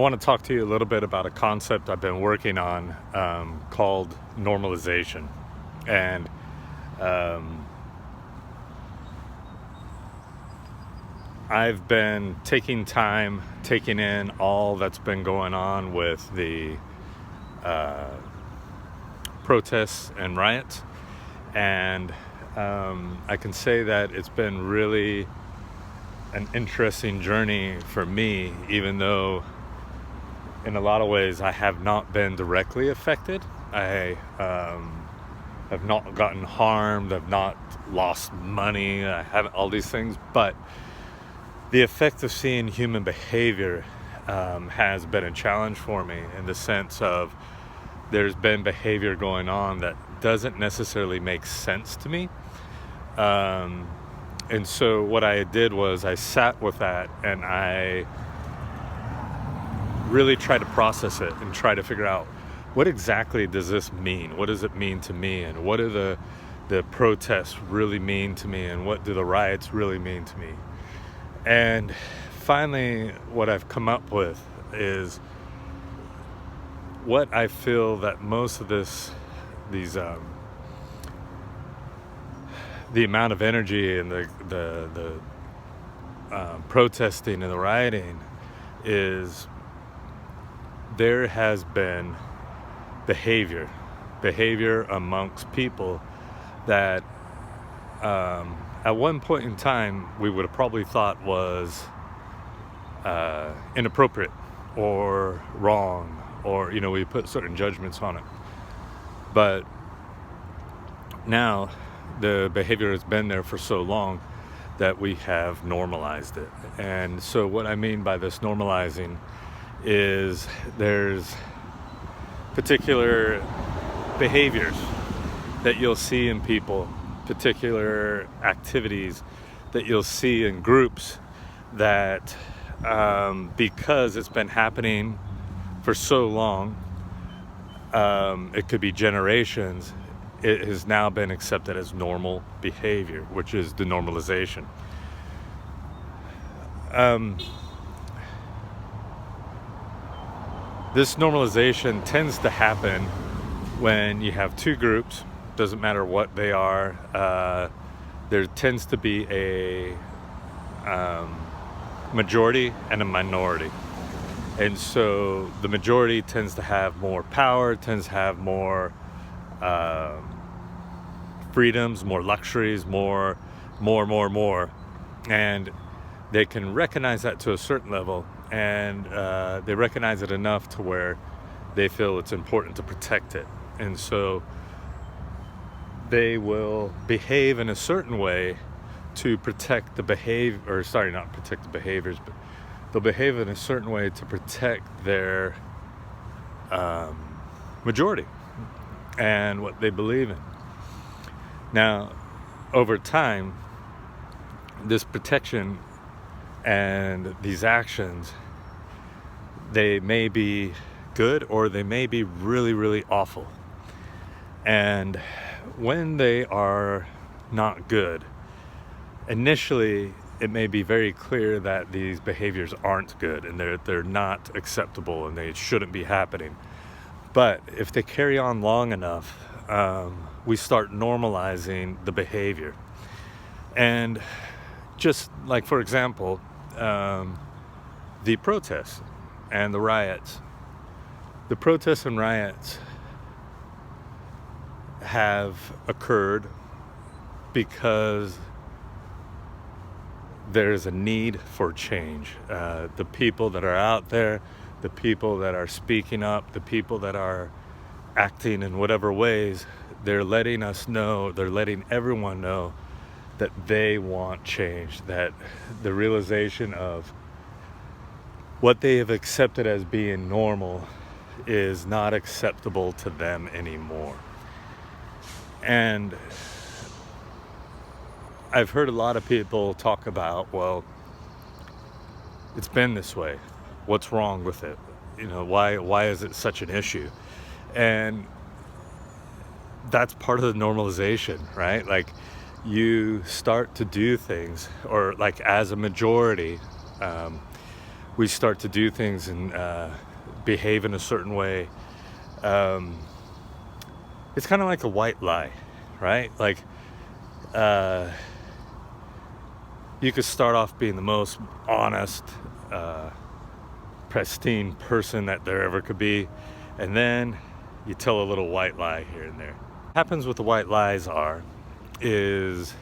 I want to talk to you a little bit about a concept I've been working on called normalization. And um, I've been taking time, taking in all that's been going on with the uh, protests and riots. And I can say that it's been really an interesting journey for me, even though in a lot of ways I have not been directly affected. I have not gotten harmed, I've not lost money, I haven't all these things, but the effect of seeing human behavior has been a challenge for me, in the sense of there's been behavior going on that doesn't necessarily make sense to me. And so what I did was I sat with that and I really try to process it and try to figure out, what exactly does this mean? What does it mean to me? And what do the protests really mean to me? And what do the riots really mean to me? And finally, what I've come up with is what I feel that most of the amount of energy and the protesting and the rioting is, there has been behavior amongst people that at one point in time we would have probably thought was inappropriate or wrong, or we put certain judgments on it. But now the behavior has been there for so long that we have normalized it. And so what I mean by this normalizing is, there's particular behaviors that you'll see in people, particular activities that you'll see in groups that because it's been happening for so long, it could be generations, it has now been accepted as normal behavior, which is the normalization. This normalization tends to happen when you have two groups, doesn't matter what they are. There tends to be a majority and a minority. And so the majority tends to have more power, tends to have more freedoms, more luxuries, more. And they can recognize that to a certain level, and they recognize it enough to where they feel it's important to protect it. And so they will behave in a certain way to protect the behavior, or sorry, not protect the behaviors, but they'll behave in a certain way to protect their majority and what they believe in. Now, over time, this protection and these actions, they may be good or they may be really, really awful. And when they are not good, initially it may be very clear that these behaviors aren't good and they're not acceptable and they shouldn't be happening. But if they carry on long enough, we start normalizing the behavior. And just like, for example, the protests and the riots. The protests and riots have occurred because there's a need for change. The people that are out there, the people that are speaking up, the people that are acting in whatever ways, they're letting us know, they're letting everyone know that they want change, that the realization of what they have accepted as being normal is not acceptable to them anymore. And I've heard a lot of people talk about, well, it's been this way. What's wrong with it? Why is it such an issue? And that's part of the normalization, right? Like, you start to do things, or like as a majority, we start to do things and behave in a certain way. It's kind of like a white lie, right? Like, you could start off being the most honest, pristine person that there ever could be, and then you tell a little white lie here and there. What happens with the white lies is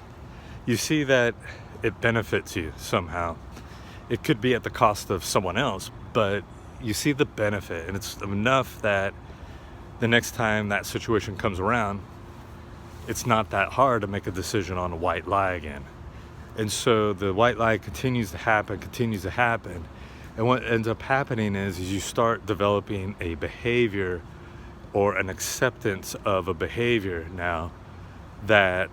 you see that it benefits you somehow. It could be at the cost of someone else, but you see the benefit, and it's enough that the next time that situation comes around, it's not that hard to make a decision on a white lie again. And so the white lie continues to happen. And what ends up happening is you start developing a behavior or an acceptance of a behavior now that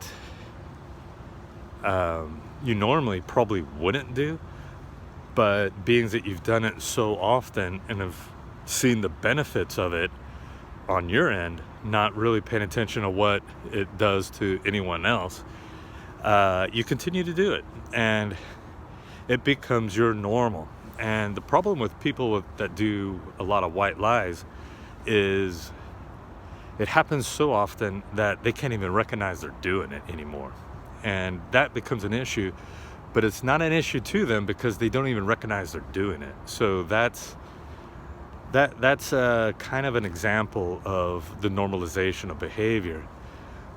you normally probably wouldn't do, but being that you've done it so often and have seen the benefits of it on your end, not really paying attention to what it does to anyone else, you continue to do it, and it becomes your normal. And the problem with people that do a lot of white lies is it happens so often that they can't even recognize they're doing it anymore. And that becomes an issue, but it's not an issue to them because they don't even recognize they're doing it. So that's kind of an example of the normalization of behavior.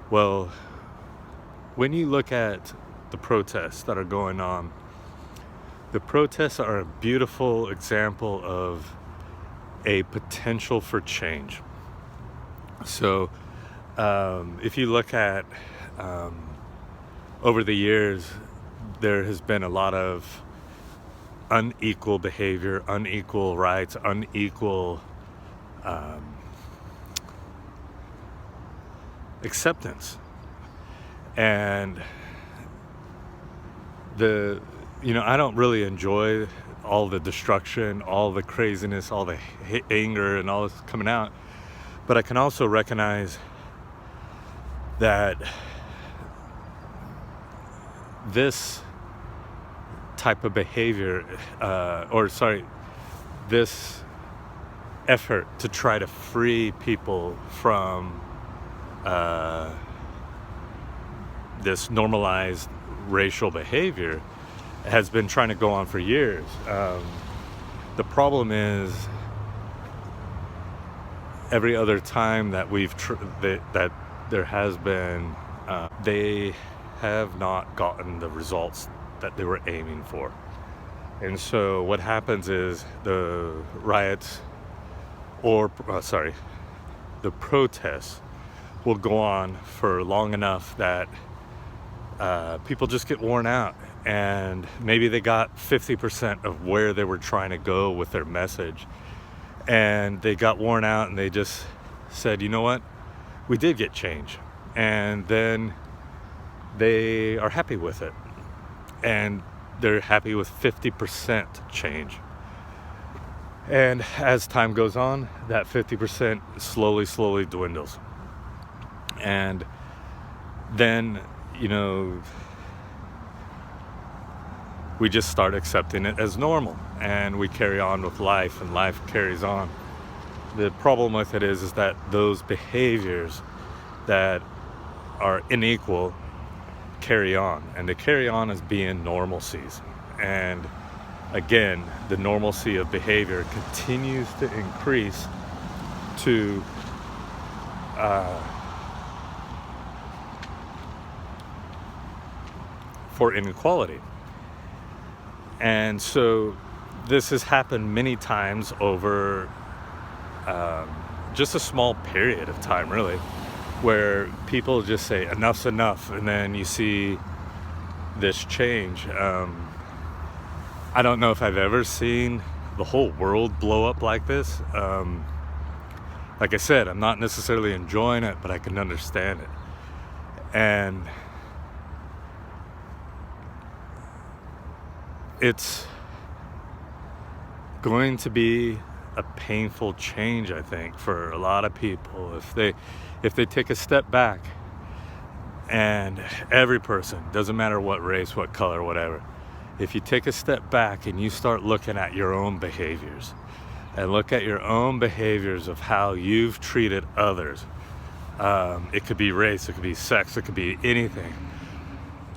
Well, when you look at the protests that are going on, the protests are a beautiful example of a potential for change. So if you look at over the years, there has been a lot of unequal behavior, unequal rights, unequal acceptance. And I don't really enjoy all the destruction, all the craziness, all the anger and all this coming out. But I can also recognize that this type of behavior, this effort to try to free people from this normalized racial behavior has been trying to go on for years. The problem is every other time that that there has been, they have not gotten the results that they were aiming for. And so what happens is the riots the protests will go on for long enough that people just get worn out, and maybe they got 50% of where they were trying to go with their message, and they got worn out, and they just said, you know what, we did get change. And then they are happy with it, and they're happy with 50% change. And as time goes on, that 50% slowly dwindles. And then, we just start accepting it as normal, and we carry on with life, and life carries on. The problem with it is that those behaviors that are unequal carry on, and they carry on as being normalcies. And again, the normalcy of behavior continues to increase to for inequality. And so this has happened many times over just a small period of time, really, where people just say enough's enough, and then you see this change. I don't know if I've ever seen the whole world blow up like this. Like I said, I'm not necessarily enjoying it, but I can understand it. And it's going to be a painful change, I think, for a lot of people if they take a step back, and every person, doesn't matter what race, what color, whatever, if you take a step back and you start looking at your own behaviors and look at your own behaviors of how you've treated others, it could be race, it could be sex, it could be anything,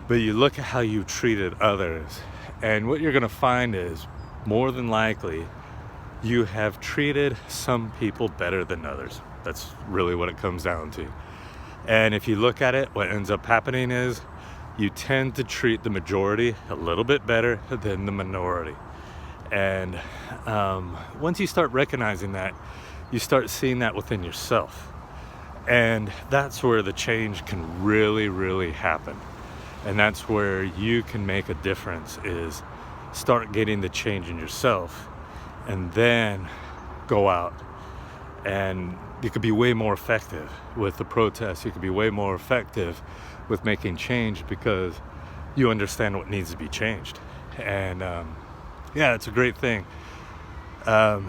but you look at how you treated others, and what you're going to find is, more than likely, you have treated some people better than others. That's really what it comes down to. And if you look at it, what ends up happening is you tend to treat the majority a little bit better than the minority. And once you start recognizing that, you start seeing that within yourself. And that's where the change can really, really happen. And that's where you can make a difference, is start getting the change in yourself, and then go out, and you could be way more effective with the protests. You could be way more effective with making change because you understand what needs to be changed. And yeah, it's a great thing. I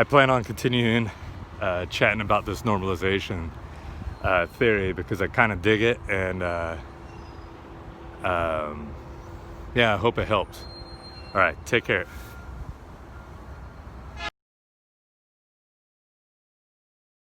plan on continuing chatting about this normalization theory because I kind of dig it, and yeah, I hope it helps. All right, take care.